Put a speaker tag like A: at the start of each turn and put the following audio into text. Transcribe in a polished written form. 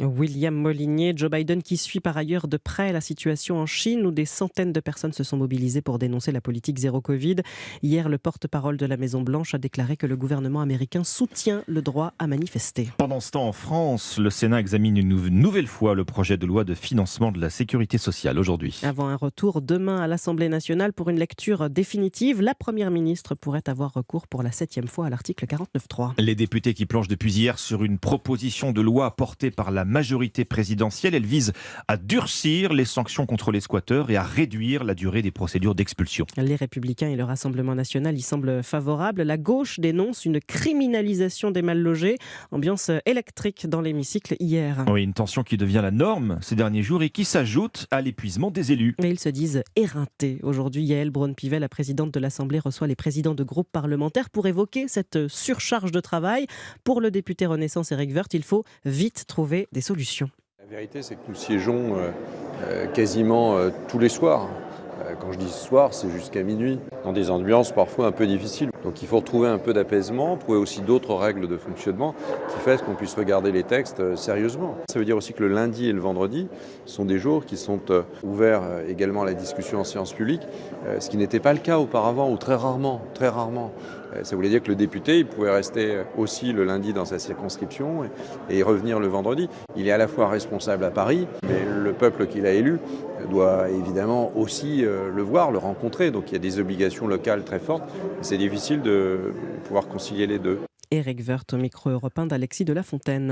A: William Molinier, Joe Biden qui suit par ailleurs de près la situation en Chine où des centaines de personnes se sont mobilisées pour dénoncer la politique zéro Covid. Hier, le porte-parole de la Maison-Blanche a déclaré que le gouvernement américain soutient le droit à manifester.
B: Pendant ce temps, en France, le Sénat examine une nouvelle fois le projet de loi de financement de la sécurité sociale aujourd'hui.
A: Avant un retour demain à l'Assemblée nationale pour une lecture définitive, la Première ministre pourrait avoir recours pour la 7e fois à l'article 49.3.
B: Les députés qui planchent depuis hier sur une proposition de loi portée par la majorité présidentielle, elle vise à durcir les sanctions contre les squatteurs et à réduire la durée des procédures d'expulsion.
A: Les Républicains et le Rassemblement national y semblent favorables. La gauche dénonce une criminalisation des mal logés. Ambiance électrique dans l'hémicycle hier.
B: Oui, une tension qui devient la norme ces derniers jours et qui s'ajoute à l'épuisement des élus.
A: Mais ils se disent éreintés. Aujourd'hui, Yaël Braun-Pivet, la présidente de l'Assemblée, reçoit les présidents de groupes parlementaires pour évoquer cette surcharge de travail. Pour le député Renaissance Éric Woerth, il faut vite trouver des solutions.
C: La vérité, c'est que nous siégeons quasiment tous les soirs. Quand je dis soir, c'est jusqu'à minuit, dans des ambiances parfois un peu difficiles. Donc il faut retrouver un peu d'apaisement, trouver aussi d'autres règles de fonctionnement qui fassent qu'on puisse regarder les textes sérieusement. Ça veut dire aussi que le lundi et le vendredi sont des jours qui sont ouverts également à la discussion en séance publique, ce qui n'était pas le cas auparavant, ou très rarement, très rarement. Ça voulait dire que le député il pouvait rester aussi le lundi dans sa circonscription et y revenir le vendredi. Il est à la fois responsable à Paris, mais le peuple qu'il a élu doit évidemment aussi le voir, le rencontrer. Donc il y a des obligations locales très fortes. C'est difficile de pouvoir concilier les deux.
A: Éric Woerth au micro européen d'Alexis de La Fontaine.